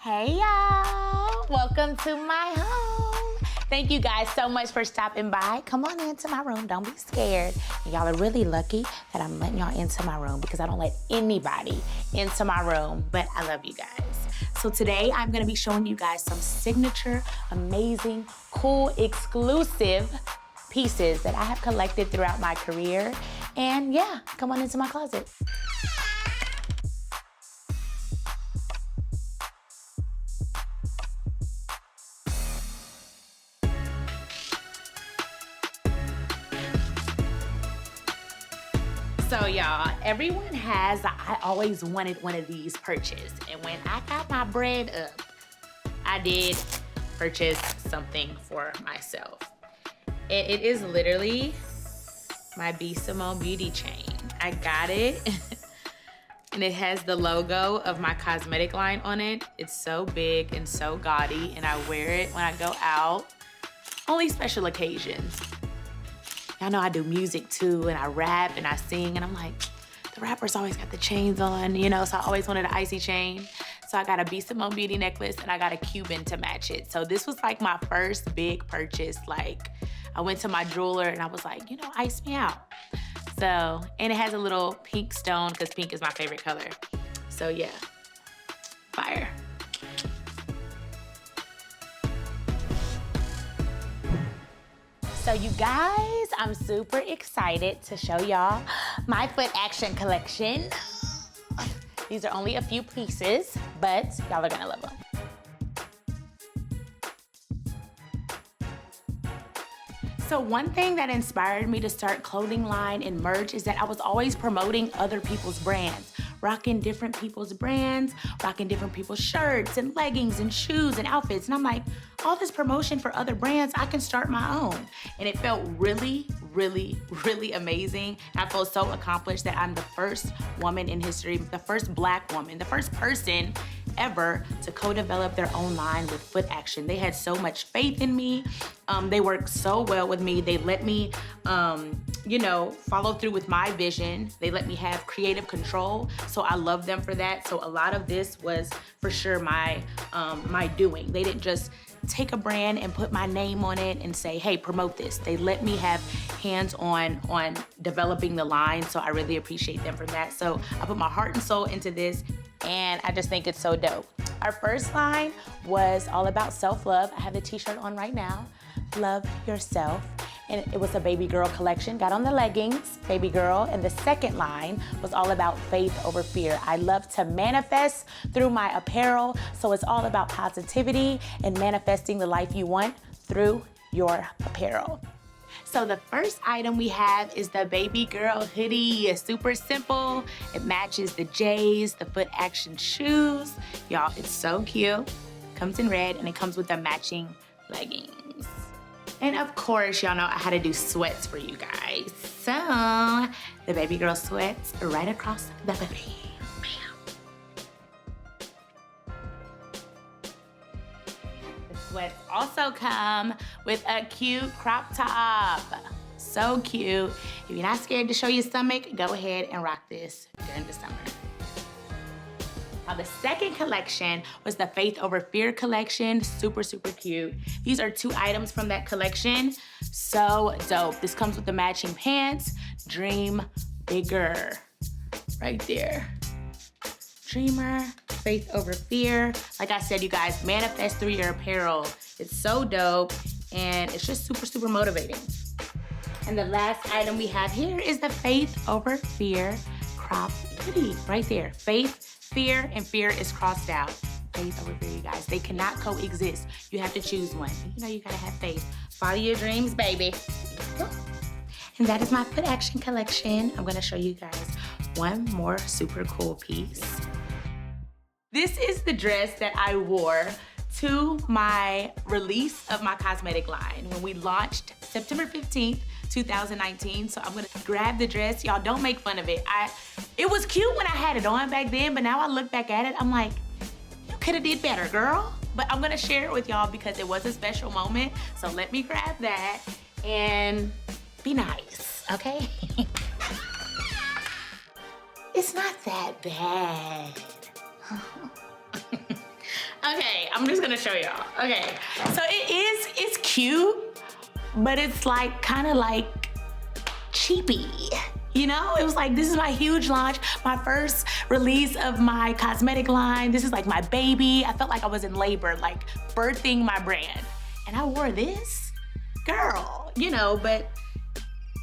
Hey y'all, welcome to my home. Thank you guys so much for stopping by. Come on into my room, don't be scared. And y'all are really lucky that I'm letting y'all into my room because I don't let anybody into my room, but I love you guys. So today I'm gonna be showing you guys some signature, amazing, cool, exclusive pieces that I have collected throughout my career. And yeah, come on into my closet. So y'all, everyone has, I always wanted one of these purchased. And when I got my bread up, I did purchase something for myself. It is literally my Simone beauty chain. I got it and it has the logo of my cosmetic line on it. It's so big and so gaudy and I wear it when I go out, only special occasions. Y'all know I do music too, and I rap and I sing, and I'm like, the rappers always got the chains on, you know, so I always wanted an icy chain. So I got a Simone beauty necklace and I got a Cuban to match it. So this was like my first big purchase. Like, I went to my jeweler and I was like, you know, ice me out. So, and it has a little pink stone because pink is my favorite color. So yeah, fire. So you guys, I'm super excited to show y'all my foot action collection. These are only a few pieces, but y'all are gonna love them. So one thing that inspired me to start clothing line and merch is that I was always promoting other people's brands, rocking different people's brands, rocking different people's shirts and leggings and shoes and outfits. And I'm like, all this promotion for other brands, I can start my own. And it felt really, really, really amazing. And I felt so accomplished that I'm the first woman in history, the first Black woman, the first person ever to co-develop their own line with Foot Action. They had so much faith in me. They worked so well with me. They let me, you know, follow through with my vision. They let me have creative control. So I love them for that. So a lot of this was for sure my doing. They didn't just take a brand and put my name on it and say, hey, promote this. They let me have hands-on on developing the line. So I really appreciate them for that. So I put my heart and soul into this and I just think it's so dope. Our first line was all about self-love. I have the t-shirt on right now, Love Yourself. And it was a baby girl collection. Got on the leggings, baby girl. And the second line was all about faith over fear. I love to manifest through my apparel. So it's all about positivity and manifesting the life you want through your apparel. So the first item we have is the baby girl hoodie. It's super simple. It matches the J's, the Foot Action shoes. Y'all, it's so cute. Comes in red and it comes with the matching leggings. And of course, y'all know I had to do sweats for you guys. So the baby girl sweats are right across the booty. The sweats also come with a cute crop top. So cute. If you're not scared to show your stomach, go ahead and rock this during the summer. Now the second collection was the Faith Over Fear collection. Super, super cute. These are two items from that collection. So dope. This comes with the matching pants. Dream bigger. Right there. Dreamer, Faith Over Fear. Like I said, you guys, manifest through your apparel. It's so dope and it's just super, super motivating. And the last item we have here is the Faith Over Fear crop hoodie. Right there. Faith, fear, and fear is crossed out. Faith over fear, you guys. They cannot coexist. You have to choose one. You know you gotta have faith. Follow your dreams, baby. And that is my Foot Action collection. I'm gonna show you guys one more super cool piece. This is the dress that I wore to my release of my cosmetic line when we launched September 15th, 2019. So I'm gonna grab the dress. Y'all don't make fun of it. It was cute when I had it on back then, but now I look back at it, I'm like, you could have did better, girl. But I'm gonna share it with y'all because it was a special moment. So let me grab that and be nice, okay? It's not that bad. Okay, I'm just gonna show y'all. Okay, so it's cute, but it's like kind of like cheapy. You know, it was like, this is my huge launch, my first release of my cosmetic line. This is like my baby. I felt like I was in labor, like birthing my brand. And I wore this, girl, you know, but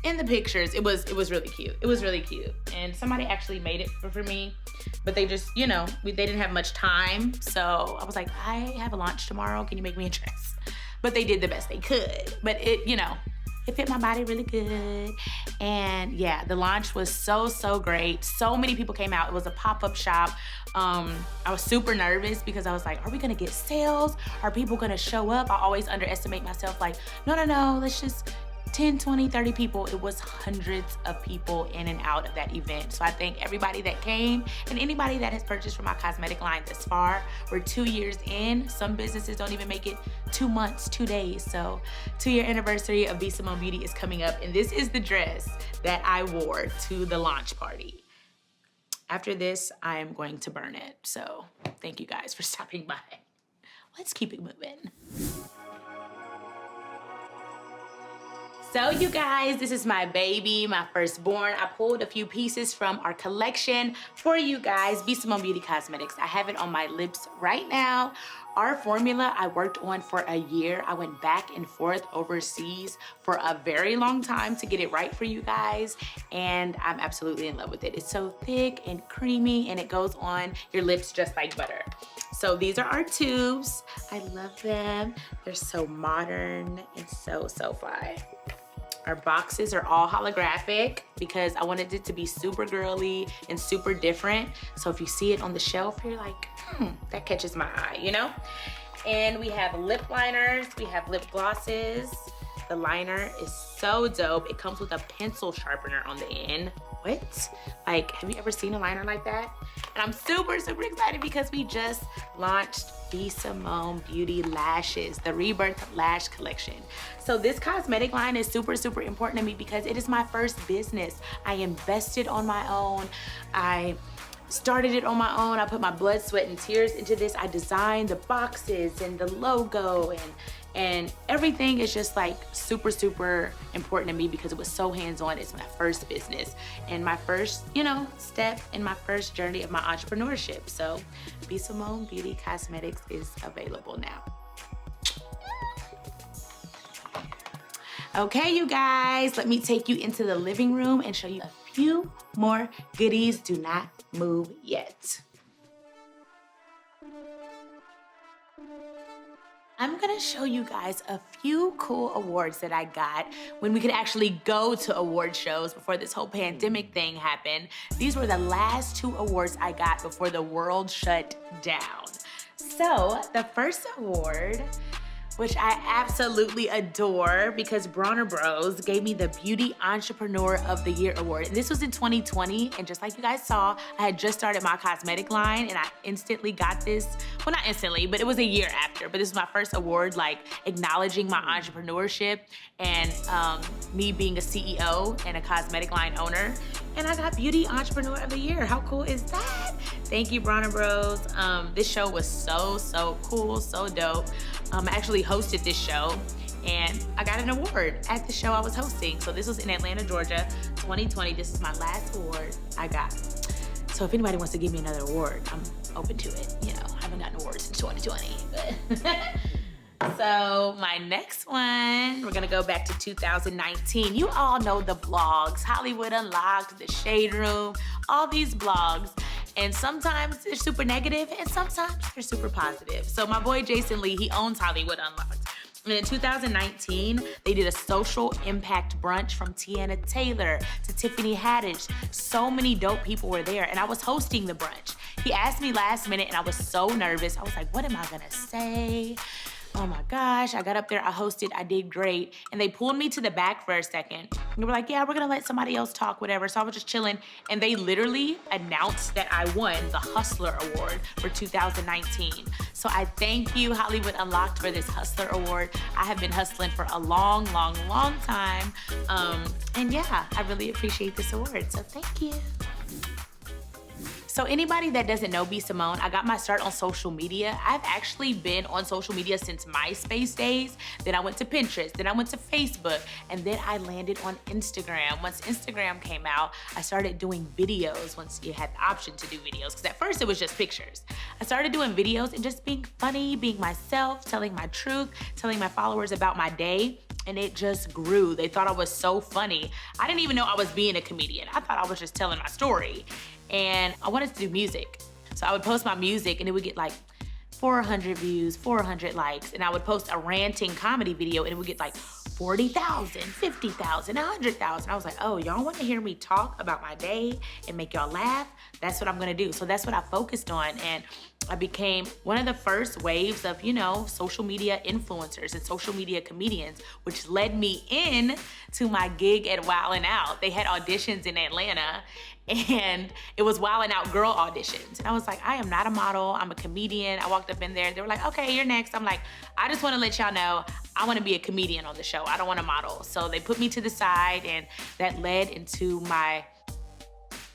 in the pictures, it was really cute. It was really cute. And somebody actually made it for me, but they just, you know, they didn't have much time. So I was like, I have a launch tomorrow. Can you make me a dress? But they did the best they could. But it, you know, it fit my body really good. And yeah, the launch was so great. So many people came out. It was a pop-up shop. I was super nervous because I was like, are we gonna get sales? Are people gonna show up? I always underestimate myself, like, no, let's just 10, 20, 30 people. It was hundreds of people in and out of that event. So I thank everybody that came and anybody that has purchased from my cosmetic line this far. We're 2 years in. Some businesses don't even make it 2 months, 2 days. So 2-year anniversary of Be Simone Beauty is coming up. And this is the dress that I wore to the launch party. After this, I am going to burn it. So thank you guys for stopping by. Let's keep it moving. So you guys, this is my baby, my firstborn. I pulled a few pieces from our collection for you guys, Be Simone Beauty Cosmetics. I have it on my lips right now. Our formula I worked on for a year. I went back and forth overseas for a very long time to get it right for you guys, and I'm absolutely in love with it. It's so thick and creamy, and it goes on your lips just like butter. So these are our tubes. I love them. They're so modern and so fly. Our boxes are all holographic because I wanted it to be super girly and super different. So if you see it on the shelf, you're like, that catches my eye, you know? And we have lip liners, we have lip glosses. The liner is so dope. It comes with a pencil sharpener on the end. What? Like, have you ever seen a liner like that? And I'm super excited because we just launched Be Simone Beauty Lashes, the Rebirth Lash Collection. So this cosmetic line is super important to me because it is my first business. I invested on my own. I started it on my own. I put my blood, sweat, and tears into this. I designed the boxes and the logo and everything is just like super important to me because it was so hands-on. It's my first business and my first, you know, step in my first journey of my entrepreneurship. So Be Simone Beauty Cosmetics is available now. Okay, you guys, let me take you into the living room and show you a few more goodies. Do not move yet. I'm gonna show you guys a few cool awards that I got when we could actually go to award shows before this whole pandemic thing happened. These were the last 2 awards I got before the world shut down. So the first award, which I absolutely adore because Bronner Bros gave me the Beauty Entrepreneur of the Year award. And this was in 2020, and just like you guys saw, I had just started my cosmetic line and I instantly got this. Well, not instantly, but it was a year after. But this was my first award, like acknowledging my entrepreneurship and me being a CEO and a cosmetic line owner. And I got Beauty Entrepreneur of the Year. How cool is that? Thank you, Bronner Bros. This show was so cool, so dope. I actually hosted this show and I got an award at the show I was hosting. So this was in Atlanta, Georgia, 2020. This is my last award I got. So if anybody wants to give me another award, I'm open to it. You know, I haven't gotten awards since 2020, but. So my next one, we're gonna go back to 2019. You all know the blogs, Hollywood Unlocked, The Shade Room, all these blogs. And sometimes they're super negative and sometimes they're super positive. So my boy Jason Lee, he owns Hollywood Unlocked. And in 2019, they did a social impact brunch from Tiana Taylor to Tiffany Haddish. So many dope people were there and I was hosting the brunch. He asked me last minute and I was so nervous. I was like, what am I gonna say? Oh my gosh, I got up there, I hosted, I did great. And they pulled me to the back for a second. They were like, yeah, we're gonna let somebody else talk, whatever. So I was just chilling. And they literally announced that I won the Hustler Award for 2019. So I thank you, Hollywood Unlocked, for this Hustler Award. I have been hustling for a long time. And yeah, I really appreciate this award, so thank you. So anybody that doesn't know B. Simone, I got my start on social media. I've actually been on social media since MySpace days. Then I went to Pinterest, then I went to Facebook, and then I landed on Instagram. Once Instagram came out, I started doing videos once you had the option to do videos, because at first it was just pictures. I started doing videos and just being funny, being myself, telling my truth, telling my followers about my day, and it just grew. They thought I was so funny. I didn't even know I was being a comedian. I thought I was just telling my story. And I wanted to do music. So I would post my music and it would get like 400 views, 400 likes. And I would post a ranting comedy video and it would get like 40,000, 50,000, 100,000. I was like, oh, y'all wanna hear me talk about my day and make y'all laugh? That's what I'm gonna do. So that's what I focused on. And I became one of the first waves of, you know, social media influencers and social media comedians, which led me in to my gig at Wildin' Out. They had auditions in Atlanta and it was Wildin' Out girl auditions. And I was like, I am not a model, I'm a comedian. I walked up in there, they were like, okay, you're next. I'm like, I just wanna let y'all know, I wanna be a comedian on the show. I don't wanna model. So they put me to the side and that led into my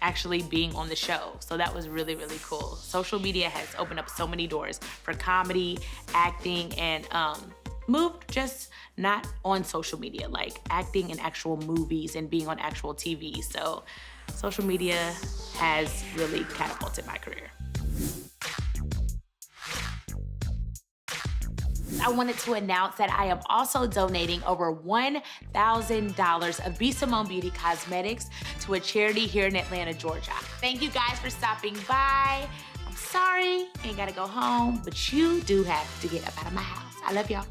actually being on the show. So that was really, really cool. Social media has opened up so many doors for comedy, acting, and moved just not on social media, like acting in actual movies and being on actual TV. So social media has really catapulted my career. I wanted to announce that I am also donating over $1,000 of B. Simone Beauty Cosmetics to a charity here in Atlanta, Georgia. Thank you guys for stopping by. I'm sorry, ain't gotta go home, but you do have to get up out of my house. I love y'all.